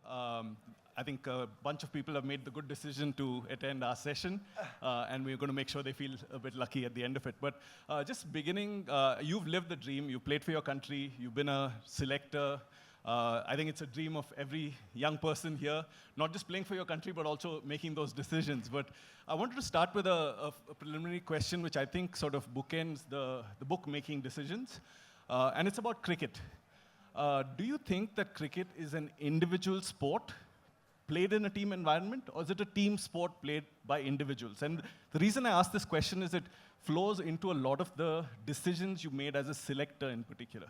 I think a bunch of people have made the good decision to attend our session, and we're going to make sure they feel a bit lucky at the end of it. But just beginning, you've lived the dream. You played for your country. You've been a selector. I think it's a dream of every young person here, not just playing for your country, but also making those decisions. But I wanted to start with a preliminary question, which I think sort of bookends the book-making decisions, and it's about cricket. Do you think that cricket is an individual sport played in a team environment, or is it a team sport played by individuals? And the reason I ask this question is it flows into a lot of the decisions you made as a selector in particular.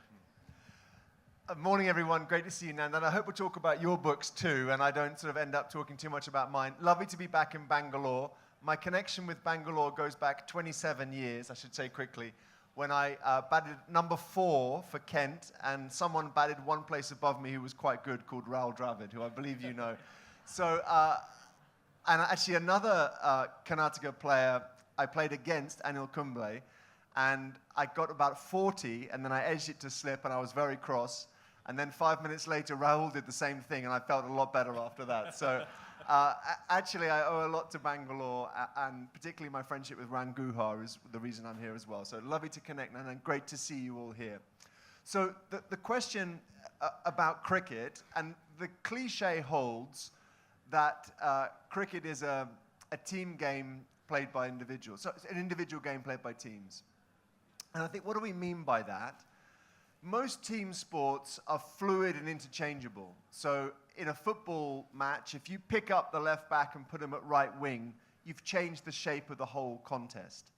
Morning, everyone. Great to see you, Nandan. I hope we'll talk about your books too, and I don't sort of end up talking too much about mine. Lovely to be back in Bangalore. My connection with Bangalore goes back 27 years, I should say quickly, when I batted number 4 for Kent, and someone batted one place above me who was quite good, called Rahul Dravid, who I believe you know. So, and actually another Karnataka player I played against, Anil Kumble, and I got about 40, and then I edged it to slip, and I was very cross. And then 5 minutes later, Rahul did the same thing, and I felt a lot better after that. So actually, I owe a lot to Bangalore, and particularly my friendship with Ran Guha is the reason I'm here as well. So lovely to connect, and great to see you all here. So the question about cricket, and the cliche holds that cricket is a team game played by individuals. So it's an individual game played by teams. And I think, what do we mean by that? Most team sports are fluid and interchangeable. So in a football match, if you pick up the left back and put him at right wing, you've changed the shape of the whole contest.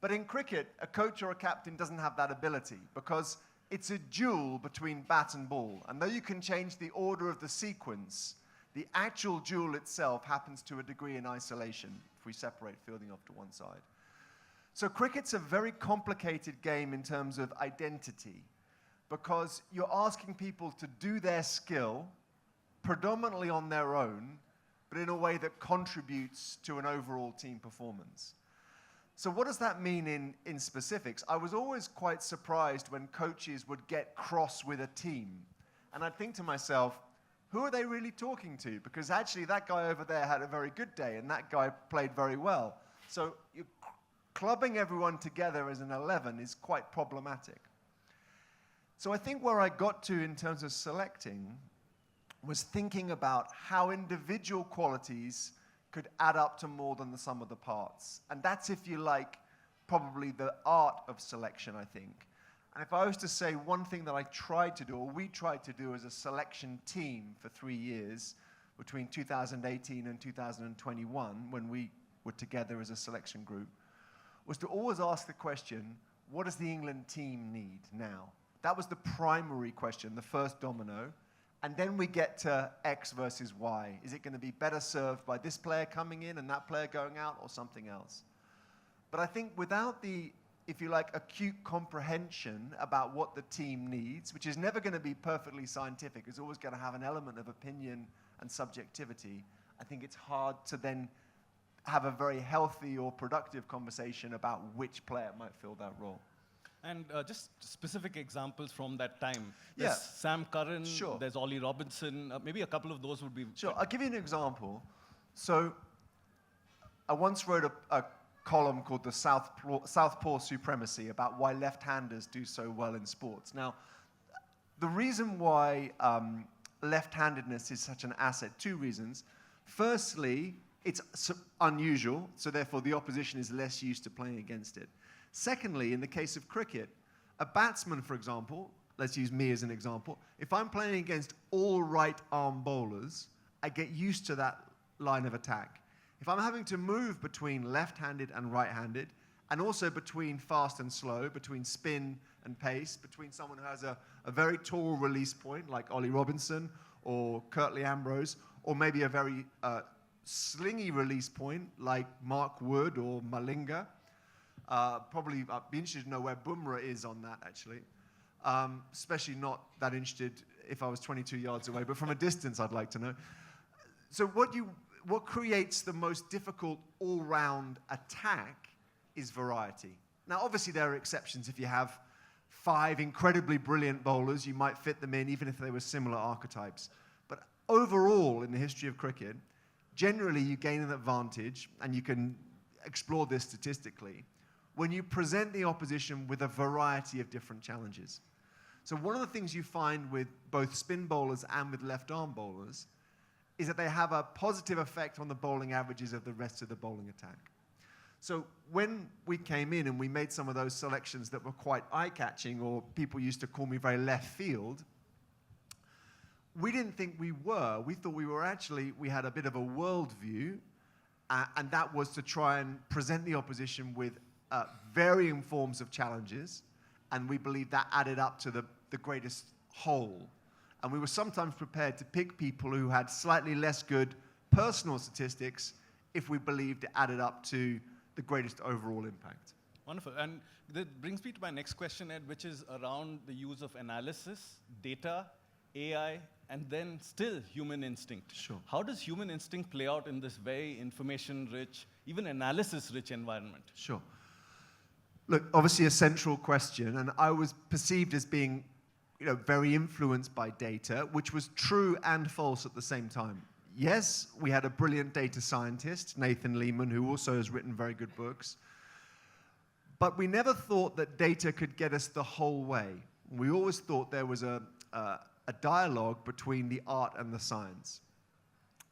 But in cricket, a coach or a captain doesn't have that ability because it's a duel between bat and ball. And though you can change the order of the sequence, the actual duel itself happens to a degree in isolation if we separate fielding off to one side. So cricket's a very complicated game in terms of identity, because you're asking people to do their skill predominantly on their own, but in a way that contributes to an overall team performance. So what does that mean in specifics? I was always quite surprised when coaches would get cross with a team. And I'd think to myself, who are they really talking to? Because actually that guy over there had a very good day, and that guy played very well. So you're clubbing everyone together as an 11 is quite problematic. So I think where I got to in terms of selecting was thinking about how individual qualities could add up to more than the sum of the parts. And that's, if you like, probably the art of selection, I think. And if I was to say one thing that I tried to do, or we tried to do as a selection team for 3 years, between 2018 and 2021, when we were together as a selection group, was to always ask the question, what does the England team need now? That was the primary question, the first domino. And then we get to X versus Y. Is it going to be better served by this player coming in and that player going out, or something else? But I think without the, if you like, acute comprehension about what the team needs, which is never going to be perfectly scientific, it's always going to have an element of opinion and subjectivity, I think it's hard to then have a very healthy or productive conversation about which player might fill that role. And just specific examples from that time. Yeah. There's Sam Curran, Sure. There's Ollie Robinson. Maybe a couple of those would be... Sure, I'll give you an example. So I once wrote a column called the Southpaw Supremacy about why left-handers do so well in sports. Now, the reason why left-handedness is such an asset, 2 reasons. Firstly, it's unusual, so therefore the opposition is less used to playing against it. Secondly, in the case of cricket, a batsman, for example, let's use me as an example, if I'm playing against all right-arm bowlers, I get used to that line of attack. If I'm having to move between left-handed and right-handed, and also between fast and slow, between spin and pace, between someone who has a very tall release point, like Ollie Robinson or Curtly Ambrose, or maybe a very slingy release point, like Mark Wood or Malinga. Probably I'd be interested to know where Bumrah is on that, actually. Especially not that interested if I was 22 yards away, but from a distance I'd like to know. So what creates the most difficult all-round attack is variety. Now, obviously there are exceptions. If you have 5 incredibly brilliant bowlers, you might fit them in even if they were similar archetypes. But overall, in the history of cricket, generally you gain an advantage, and you can explore this statistically, when you present the opposition with a variety of different challenges. So one of the things you find with both spin bowlers and with left-arm bowlers is that they have a positive effect on the bowling averages of the rest of the bowling attack. So when we came in and we made some of those selections that were quite eye-catching, or people used to call me very left field, we didn't think we were. We thought we had a bit of a worldview, and that was to try and present the opposition with varying forms of challenges, and we believed that added up to the greatest whole. And we were sometimes prepared to pick people who had slightly less good personal statistics if we believed it added up to the greatest overall impact. Wonderful. And that brings me to my next question, Ed, which is around the use of analysis, data, AI, and then still human instinct. Sure. How does human instinct play out in this very information-rich, even analysis-rich environment? Sure. Look, obviously a central question, and I was perceived as being, very influenced by data, which was true and false at the same time. Yes, we had a brilliant data scientist, Nathan Lehman, who also has written very good books, but we never thought that data could get us the whole way. We always thought there was a dialogue between the art and the science.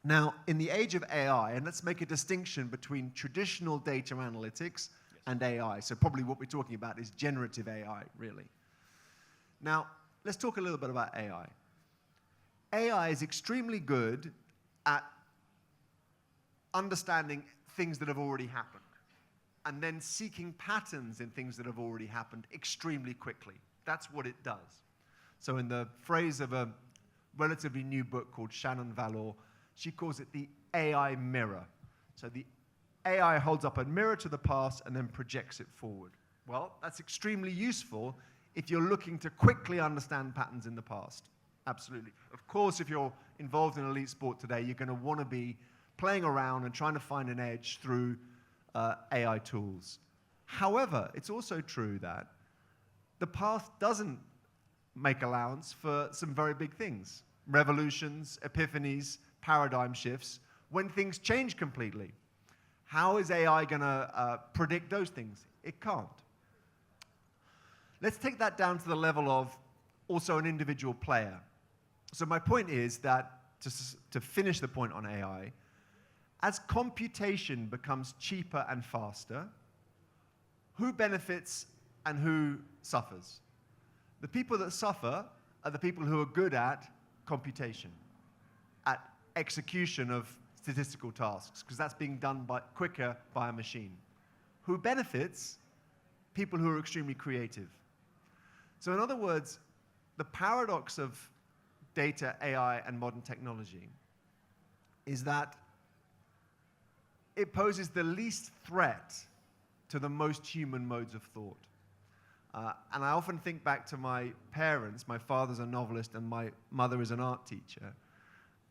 Now, in the age of AI, and let's make a distinction between traditional data analytics and AI. So probably what we're talking about is generative AI, really. Now, let's talk a little bit about AI. AI is extremely good at understanding things that have already happened and then seeking patterns in things that have already happened extremely quickly. That's what it does. So in the phrase of a relatively new book called Shannon Valor, she calls it the AI mirror. So the AI holds up a mirror to the past and then projects it forward. Well, that's extremely useful if you're looking to quickly understand patterns in the past. Absolutely. Of course, if you're involved in elite sport today, you're going to want to be playing around and trying to find an edge through AI tools. However, it's also true that the past doesn't make allowance for some very big things. Revolutions, epiphanies, paradigm shifts, when things change completely. How is AI going to predict those things? It can't. Let's take that down to the level of also an individual player. So my point is that, to finish the point on AI, as computation becomes cheaper and faster, who benefits and who suffers? The people that suffer are the people who are good at computation, at execution of statistical tasks, because that's being done quicker by a machine. Who benefits? People who are extremely creative. So in other words, the paradox of data, AI, and modern technology is that it poses the least threat to the most human modes of thought. And I often think back to my parents. My father's a novelist and my mother is an art teacher.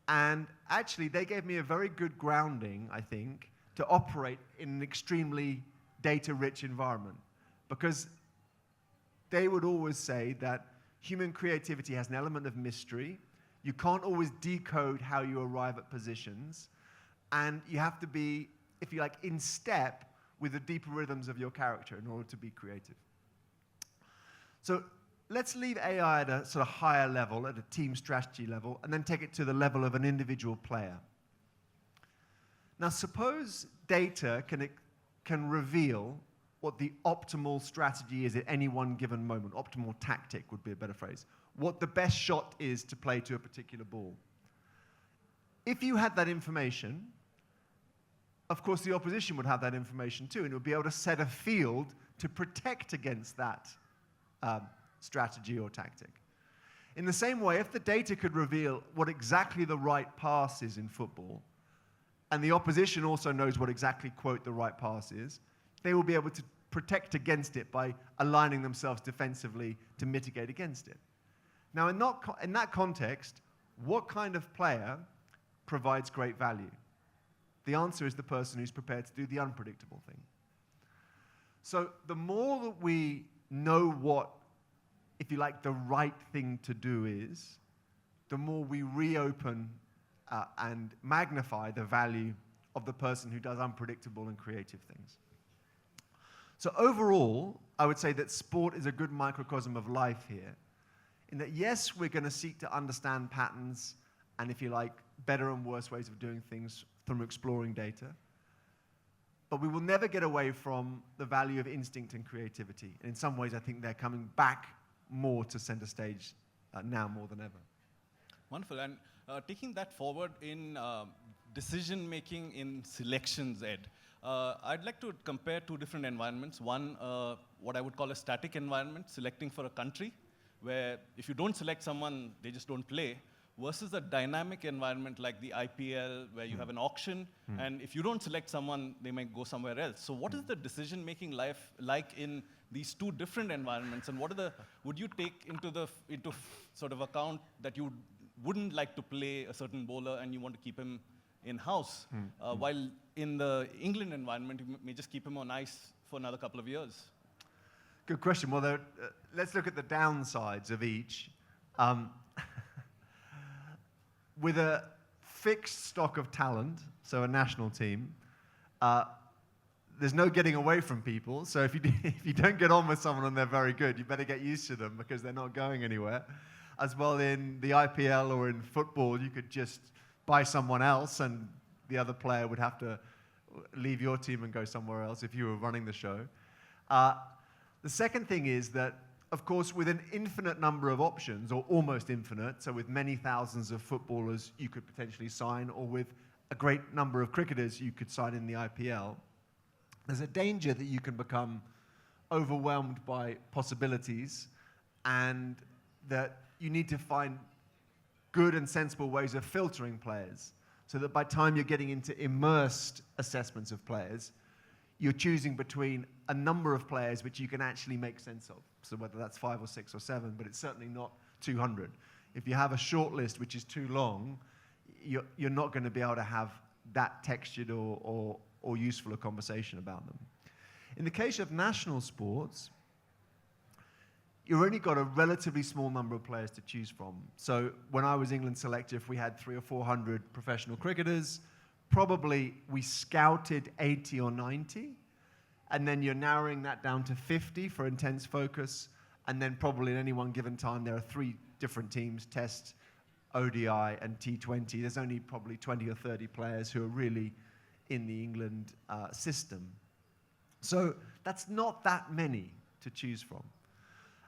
And actually, they gave me a very good grounding, I think, to operate in an extremely data-rich environment. Because they would always say that human creativity has an element of mystery. You can't always decode how you arrive at positions. And you have to be, if you like, in step with the deeper rhythms of your character in order to be creative. So let's leave AI at a sort of higher level, at a team strategy level, and then take it to the level of an individual player. Now, suppose data can reveal what the optimal strategy is at any one given moment. Optimal tactic would be a better phrase. What the best shot is to play to a particular ball. If you had that information, of course the opposition would have that information too, and it would be able to set a field to protect against that strategy or tactic. In the same way, if the data could reveal what exactly the right pass is in football, and the opposition also knows what exactly, quote, the right pass is, they will be able to protect against it by aligning themselves defensively to mitigate against it. Now, in that context, what kind of player provides great value? The answer is the person who's prepared to do the unpredictable thing. So the more that we know what, if you like, the right thing to do is, the more we reopen and magnify the value of the person who does unpredictable and creative things. So overall, I would say that sport is a good microcosm of life here, in that yes, we're going to seek to understand patterns and, if you like, better and worse ways of doing things from exploring data. But we will never get away from the value of instinct and creativity. And in some ways, I think they're coming back more to center stage now more than ever. Wonderful. And taking that forward in decision-making in selections, Ed, I'd like to compare two different environments. One, what I would call a static environment, selecting for a country, where if you don't select someone, they just don't play, versus a dynamic environment like the IPL, where you have an auction, and if you don't select someone, they might go somewhere else. So what is the decision-making life like in these two different environments, and what are the, would you take into sort of account that you wouldn't like to play a certain bowler and you want to keep him in-house, while in the England environment, you may just keep him on ice for another couple of years? Good question. Well, let's look at the downsides of each. With a fixed stock of talent, so a national team, there's no getting away from people. So if you don't get on with someone and they're very good, you better get used to them because they're not going anywhere. As well, in the IPL or in football, you could just buy someone else and the other player would have to leave your team and go somewhere else if you were running the show. The second thing is that, of course, with an infinite number of options, or almost infinite, so with many thousands of footballers you could potentially sign, or with a great number of cricketers you could sign in the IPL, there's a danger that you can become overwhelmed by possibilities, and that you need to find good and sensible ways of filtering players, so that by the time you're getting into immersed assessments of players, you're choosing between a number of players which you can actually make sense of. So whether that's 5 or 6 or 7, but it's certainly not 200. If you have a short list which is too long, you're not going to be able to have that textured or useful a conversation about them. In the case of national sports, you've only got a relatively small number of players to choose from. So when I was England selector, if we had 300 or 400 professional cricketers, probably we scouted 80 or 90, and then you're narrowing that down to 50 for intense focus, and then probably at any one given time there are 3 different teams, Test, ODI, and T20. There's only probably 20 or 30 players who are really in the England system. So that's not that many to choose from.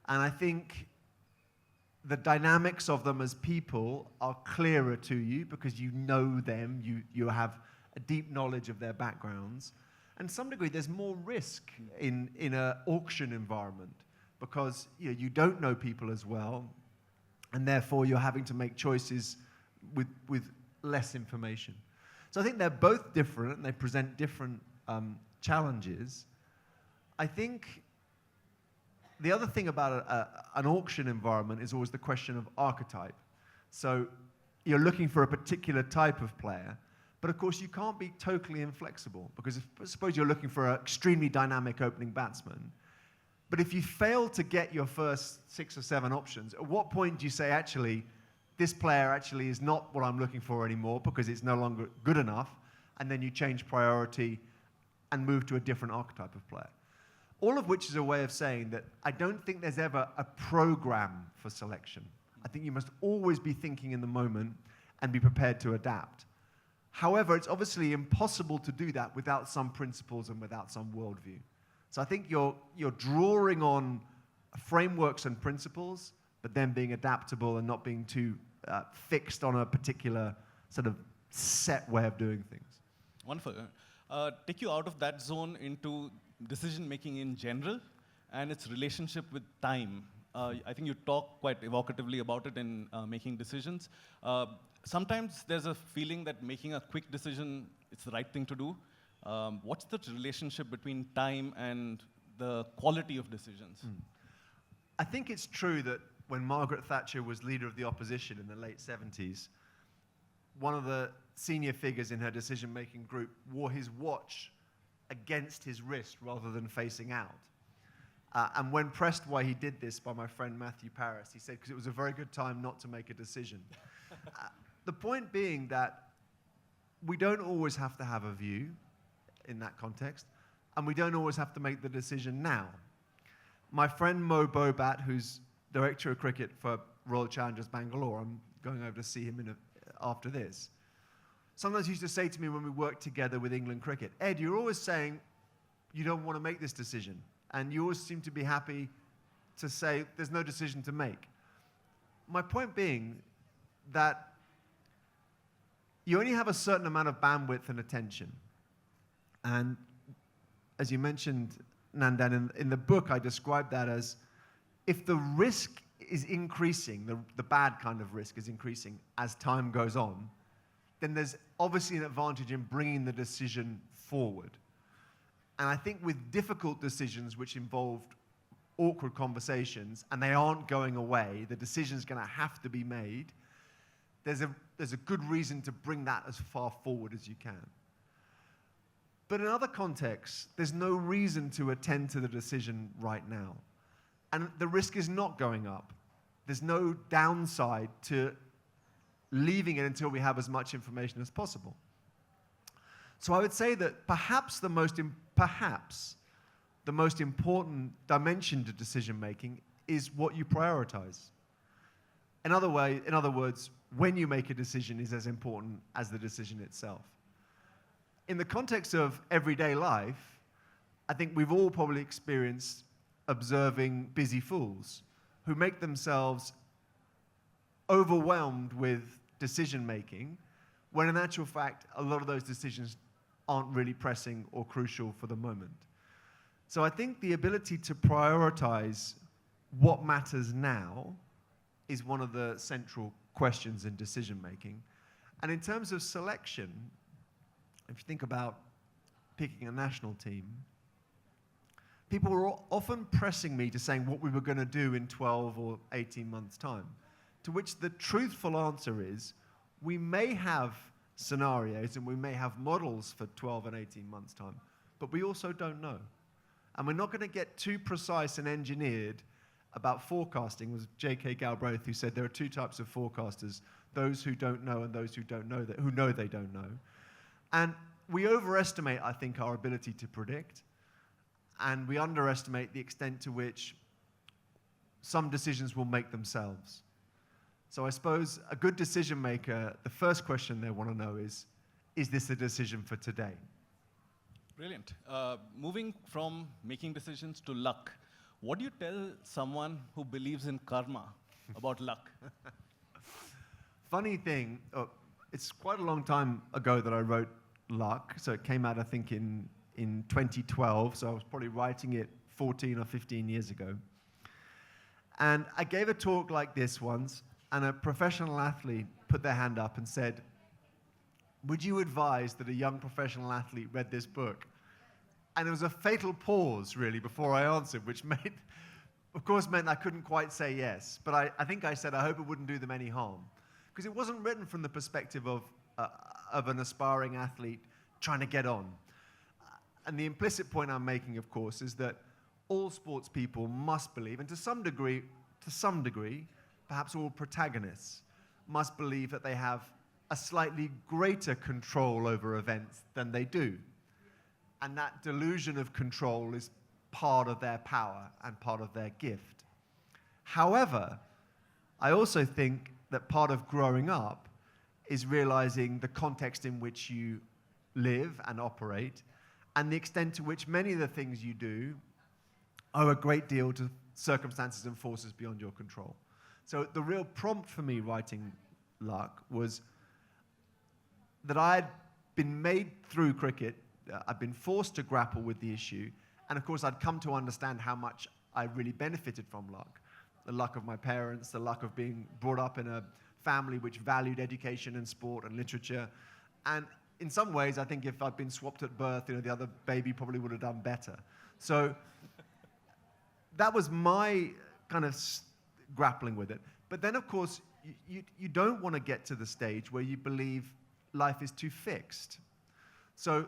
And I think the dynamics of them as people are clearer to you because you know them, you have a deep knowledge of their backgrounds. And to some degree, there's more risk in an auction environment because you don't know people as well, and therefore you're having to make choices with less information. So I think they're both different, and they present different challenges. I think the other thing about an auction environment is always the question of archetype. So you're looking for a particular type of player, but of course you can't be totally inflexible because suppose you're looking for an extremely dynamic opening batsman, but if you fail to get your first 6 or 7 options, at what point do you say, actually, this player actually is not what I'm looking for anymore because it's no longer good enough, and then you change priority and move to a different archetype of player? All of which is a way of saying that I don't think there's ever a program for selection. I think you must always be thinking in the moment and be prepared to adapt. However, it's obviously impossible to do that without some principles and without some worldview. So I think you're drawing on frameworks and principles, but then being adaptable and not being too fixed on a particular sort of set way of doing things. Wonderful. Take you out of that zone into decision-making in general and its relationship with time. I think you talk quite evocatively about it in making decisions. Sometimes there's a feeling that making a quick decision is the right thing to do. What's the relationship between time and the quality of decisions? I think it's true that when Margaret Thatcher was leader of the opposition in the late 70s, one of the senior figures in her decision-making group wore his watch against his wrist rather than facing out. And when pressed why he did this by my friend Matthew Paris, he said, because it was a very good time not to make a decision. the point being that we don't always have to have a view in that context, and we don't always have to make the decision now. My friend Mo Bobat, who's director of cricket for Royal Challengers Bangalore, I'm going over to see him after this, sometimes used to say to me when we worked together with England cricket, Ed, you're always saying you don't want to make this decision, and you always seem to be happy to say there's no decision to make. My point being that you only have a certain amount of bandwidth and attention. And as you mentioned, Nandan, in the book, I described that as if the risk is increasing, the bad kind of risk is increasing as time goes on, then there's obviously an advantage in bringing the decision forward. And I think with difficult decisions which involved awkward conversations and they aren't going away, the decision's going to have to be made, there's a good reason to bring that as far forward as you can. But in other contexts, there's no reason to attend to the decision right now. And the risk is not going up. There's no downside to leaving it until we have as much information as possible. So I would say that perhaps the most important dimension to decision making is what you prioritize. In other words, when you make a decision is as important as the decision itself. In the context of everyday life, I think we've all probably experienced observing busy fools who make themselves overwhelmed with decision making, when in actual fact, a lot of those decisions aren't really pressing or crucial for the moment. So I think the ability to prioritize what matters now is one of the central questions in decision making. And in terms of selection, if you think about picking a national team, people were often pressing me to saying what we were going to do in 12 or 18 months' time, to which the truthful answer is we may have scenarios and we may have models for 12 and 18 months' time, but we also don't know. And we're not going to get too precise and engineered about forecasting. It was J.K. Galbraith who said there are two types of forecasters, those who don't know and those who don't know, who know they don't know. And we overestimate, I think, our ability to predict, and we underestimate the extent to which some decisions will make themselves. So I suppose a good decision maker, the first question they want to know is this a decision for today? Brilliant. Moving from making decisions to luck, what do you tell someone who believes in karma about luck? Funny thing, it's quite a long time ago that I wrote Luck, so it came out, I think, in 2012, so I was probably writing it 14 or 15 years ago. And I gave a talk like this once, and a professional athlete put their hand up and said, would you advise that a young professional athlete read this book? And there was a fatal pause, really, before I answered, which meant I couldn't quite say yes. But I think I said I hope it wouldn't do them any harm. Because it wasn't written from the perspective of an aspiring athlete trying to get on. And the implicit point I'm making, of course, is that all sports people must believe, and to some degree, perhaps all protagonists must believe that they have a slightly greater control over events than they do. And that delusion of control is part of their power and part of their gift. However, I also think that part of growing up is realizing the context in which you live and operate, and the extent to which many of the things you do owe a great deal to circumstances and forces beyond your control. So the real prompt for me writing Luck was that I had been made through cricket, I'd been forced to grapple with the issue, and of course I'd come to understand how much I really benefited from luck. The luck of my parents, the luck of being brought up in a family which valued education and sport and literature. And in some ways, I think if I'd been swapped at birth, the other baby probably would have done better. So that was my kind of grappling with it. But then, of course, you don't want to get to the stage where you believe life is too fixed. So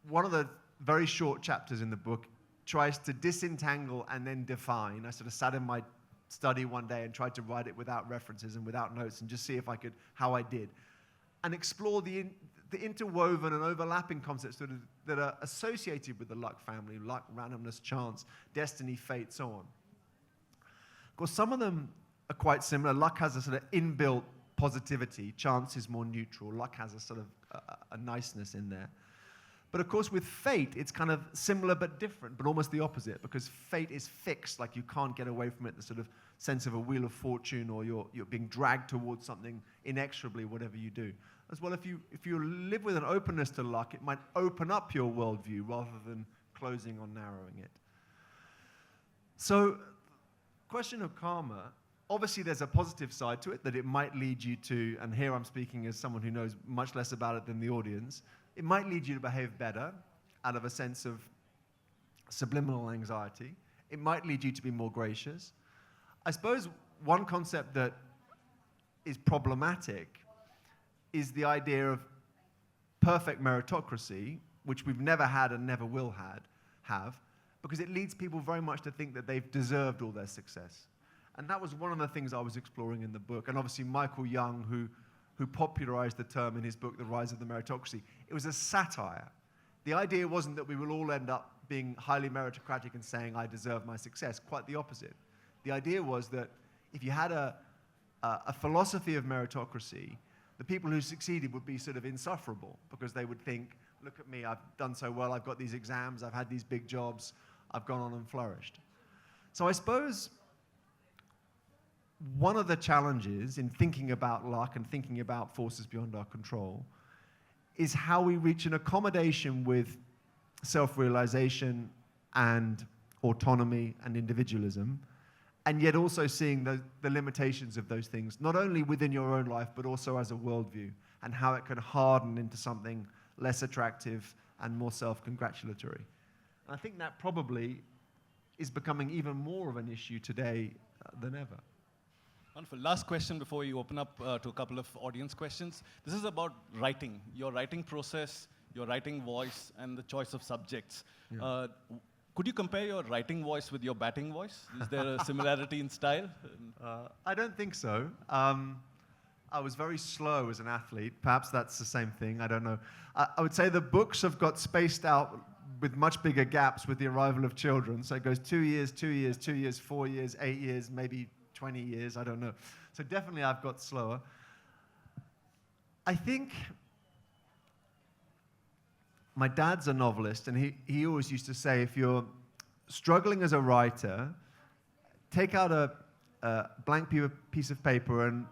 one of the very short chapters in the book tries to disentangle and then define. I sort of sat in my study one day and tried to write it without references and without notes and just see if I could, how I did, and explore the interwoven and overlapping concepts that are associated with the luck family, luck, randomness, chance, destiny, fate, so on. Of course, some of them are quite similar. Luck has a sort of inbuilt positivity. Chance is more neutral. Luck has a sort of a niceness in there. But of course, with fate, it's kind of similar but different, but almost the opposite, because fate is fixed, like you can't get away from it, the sort of sense of a wheel of fortune, or you're being dragged towards something inexorably, whatever you do. As well, if you live with an openness to luck, it might open up your worldview rather than closing or narrowing it. So, question of karma, obviously there's a positive side to it, that it might lead you to, and here I'm speaking as someone who knows much less about it than the audience, it might lead you to behave better out of a sense of subliminal anxiety. It might lead you to be more gracious. I suppose one concept that is problematic is the idea of perfect meritocracy, which we've never had and never will have, because it leads people very much to think that they've deserved all their success. And that was one of the things I was exploring in the book. And obviously Michael Young, who popularized the term in his book, The Rise of the Meritocracy, it was a satire. The idea wasn't that we will all end up being highly meritocratic and saying, I deserve my success. Quite the opposite. The idea was that if you had a philosophy of meritocracy, the people who succeeded would be sort of insufferable, because they would think, look at me, I've done so well, I've got these exams, I've had these big jobs, I've gone on and flourished. So I suppose one of the challenges in thinking about luck and thinking about forces beyond our control is how we reach an accommodation with self-realization and autonomy and individualism, and yet also seeing the limitations of those things, not only within your own life, but also as a worldview, and how it can harden into something less attractive and more self-congratulatory. And I think that probably is becoming even more of an issue today than ever. Wonderful. Last question before you open up to a couple of audience questions. This is about writing, your writing process, your writing voice, and the choice of subjects. Yeah. Could you compare your writing voice with your batting voice? Is there a similarity in style? I don't think so. I was very slow as an athlete. Perhaps that's the same thing. I don't know. I would say the books have got spaced out with much bigger gaps with the arrival of children. So it goes 2 years, 2 years, 2 years, 4 years, 8 years, maybe 20 years, I don't know. So definitely I've got slower. I think my dad's a novelist, and he always used to say, if you're struggling as a writer, take out a blank piece of paper and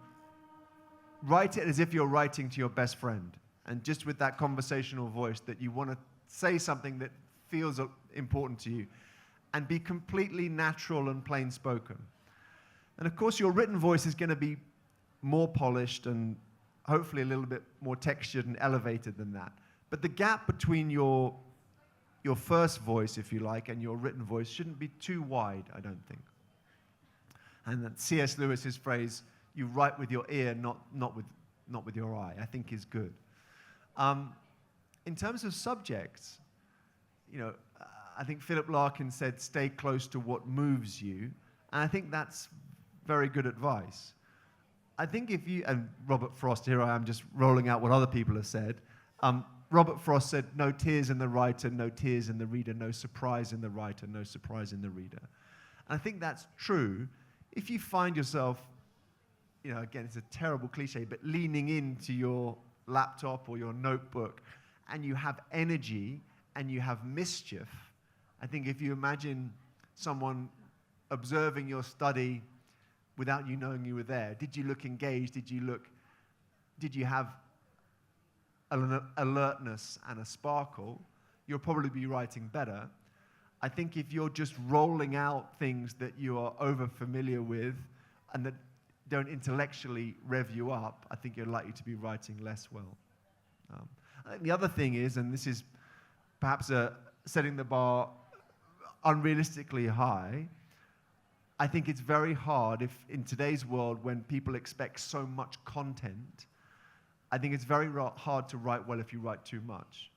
write it as if you're writing to your best friend, and just with that conversational voice that you want to say something that feels important to you, and be completely natural and plain spoken. And of course, your written voice is going to be more polished and hopefully a little bit more textured and elevated than that. But the gap between your first voice, if you like, and your written voice shouldn't be too wide, I don't think. And that C.S. Lewis's phrase, you write with your ear, not with your eye, I think is good. In terms of subjects, I think Philip Larkin said, stay close to what moves you. And I think that's very good advice. I think if you, and Robert Frost, here I am just rolling out what other people have said. Robert Frost said, no tears in the writer, no tears in the reader, no surprise in the writer, no surprise in the reader. And I think that's true. If you find yourself, again, it's a terrible cliche, but leaning into your laptop or your notebook, and you have energy and you have mischief, I think if you imagine someone observing your study without you knowing you were there, did you look engaged? Did you have an alertness and a sparkle? You'll probably be writing better. I think if you're just rolling out things that you are over familiar with and that don't intellectually rev you up, I think you're likely to be writing less well. I think the other thing is, and this is perhaps setting the bar unrealistically high, I think it's very hard if in today's world when people expect so much content, I think it's very hard to write well if you write too much.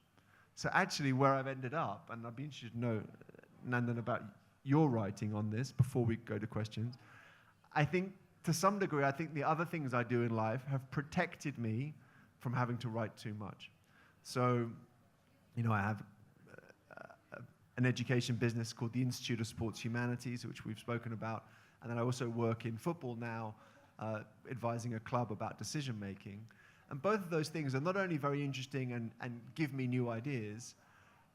So actually where I've ended up, and I'd be interested to know, Nandan, about your writing on this before we go to questions, I think to some degree, I think the other things I do in life have protected me from having to write too much. So, I have an education business called the Institute of Sports Humanities, which we've spoken about. And then I also work in football now, advising a club about decision making. And both of those things are not only very interesting and give me new ideas,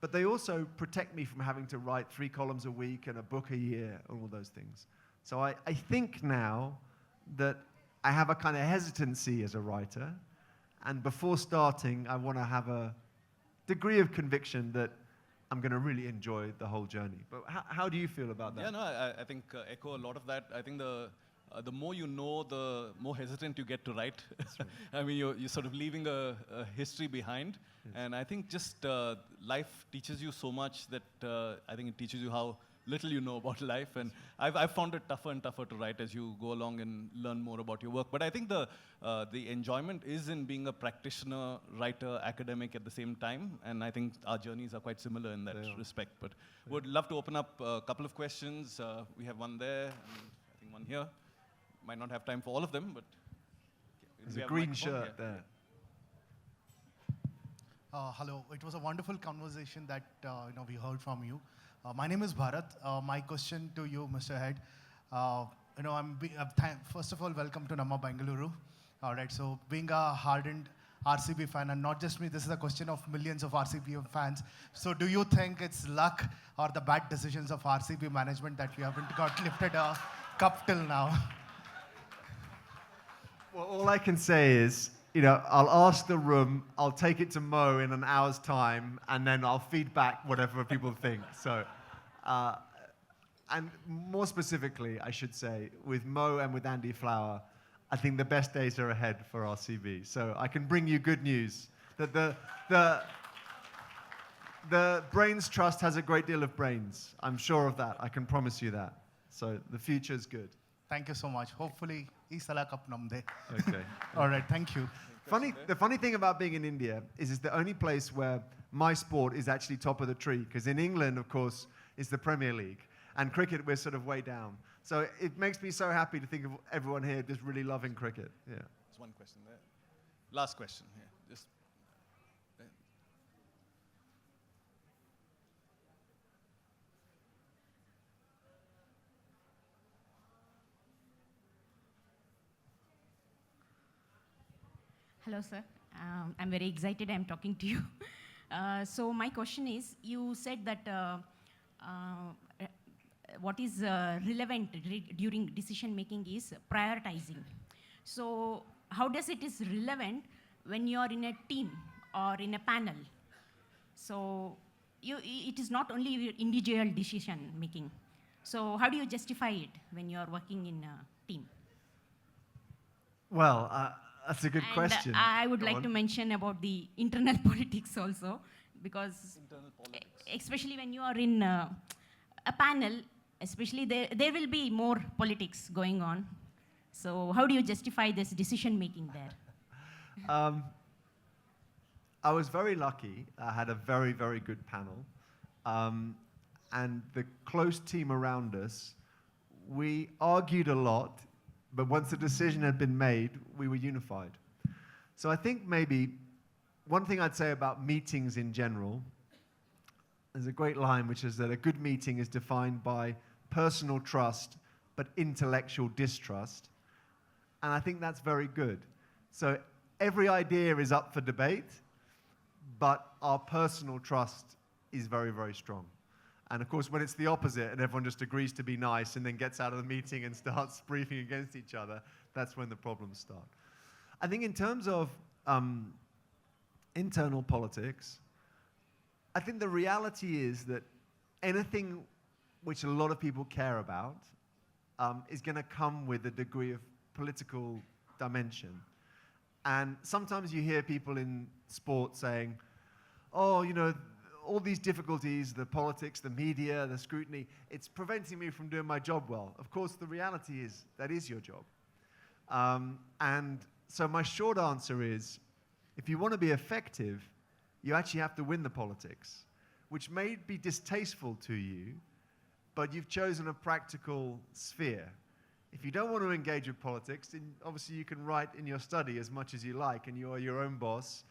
but they also protect me from having to write 3 columns a week and a book a year and all those things. So I think now that I have a kind of hesitancy as a writer, and before starting, I want to have a degree of conviction that I'm going to really enjoy the whole journey. But how do you feel about that? Yeah, no, I think echo a lot of that. I think the more you know, the more hesitant you get to write. Right. I mean, you're sort of leaving a history behind. Yes. And I think just life teaches you so much that I think it teaches you how little you know about life. And I've found it tougher and tougher to write as you go along and learn more about your work. But I think the enjoyment is in being a practitioner, writer, academic at the same time. And I think our journeys are quite similar in that respect. But would love to open up a couple of questions. We have one there, and I think one here. Might not have time for all of them, but there's a green shirt there. Hello. It was a wonderful conversation that we heard from you. My name is Bharat. My question to you, Mr. Head. First of all, welcome to Namma Bengaluru. All right. So, being a hardened RCB fan, and not just me, this is a question of millions of RCB fans. So, do you think it's luck or the bad decisions of RCB management that we haven't got lifted a cup till now? Well, all I can say is, I'll ask the room, I'll take it to Mo in an hour's time, and then I'll feed back whatever people think. So, and more specifically, I should say, with Mo and with Andy Flower, I think the best days are ahead for RCB. So I can bring you good news that the Brains Trust has a great deal of brains. I'm sure of that. I can promise you that. So the future's good. Thank you so much. Hopefully, Isala Cup namde. Okay. All right, thank you. The funny thing about being in India is it's the only place where my sport is actually top of the tree. Because in England, of course, it's the Premier League. And cricket, we're sort of way down. So it makes me so happy to think of everyone here just really loving cricket. Yeah. There's one question there. Last question here. Just there. Hello, sir. I'm very excited I'm talking to you. So my question is, you said that what is relevant during decision making is prioritizing. So how does it is relevant when you are in a team or in a panel? So it is not only your individual decision making. So how do you justify it when you are working in a team? Well, that's a good question. I would Go like on. to mention about the internal politics also, because especially when you are in a panel, especially there will be more politics going on. So how do you justify this decision making there? I was very lucky. I had a very, very good panel. And the close team around us, we argued a lot, but once the decision had been made, we were unified. So I think maybe one thing I'd say about meetings in general, there's a great line which is that a good meeting is defined by personal trust, but intellectual distrust. And I think that's very good. So every idea is up for debate, but our personal trust is very, very strong. And of course, when it's the opposite and everyone just agrees to be nice and then gets out of the meeting and starts briefing against each other, that's when the problems start. I think in terms of internal politics, I think the reality is that anything which a lot of people care about is going to come with a degree of political dimension. And sometimes you hear people in sport saying, oh, all these difficulties, the politics, the media, the scrutiny, it's preventing me from doing my job well. Of course, the reality is that is your job. And so my short answer is, if you want to be effective, you actually have to win the politics, which may be distasteful to you, but you've chosen a practical sphere. If you don't want to engage with politics, then obviously you can write in your study as much as you like, and you're your own boss,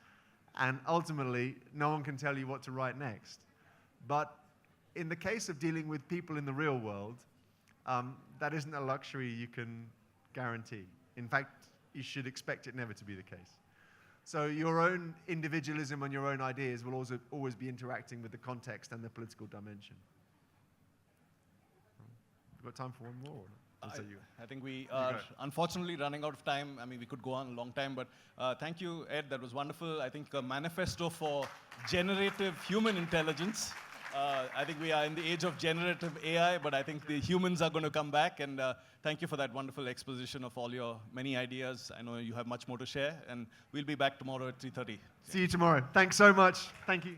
and ultimately, no one can tell you what to write next. But in the case of dealing with people in the real world, that isn't a luxury you can guarantee. In fact, you should expect it never to be the case. So your own individualism and your own ideas will also always be interacting with the context and the political dimension. We've got time for one more? I think we are unfortunately running out of time. I mean, we could go on a long time, but thank you, Ed. That was wonderful. I think a manifesto for generative human intelligence. I think we are in the age of generative AI, but I think the humans are going to come back. And thank you for that wonderful exposition of all your many ideas. I know you have much more to share, and we'll be back tomorrow at 3:30. See you tomorrow. Thanks so much. Thank you.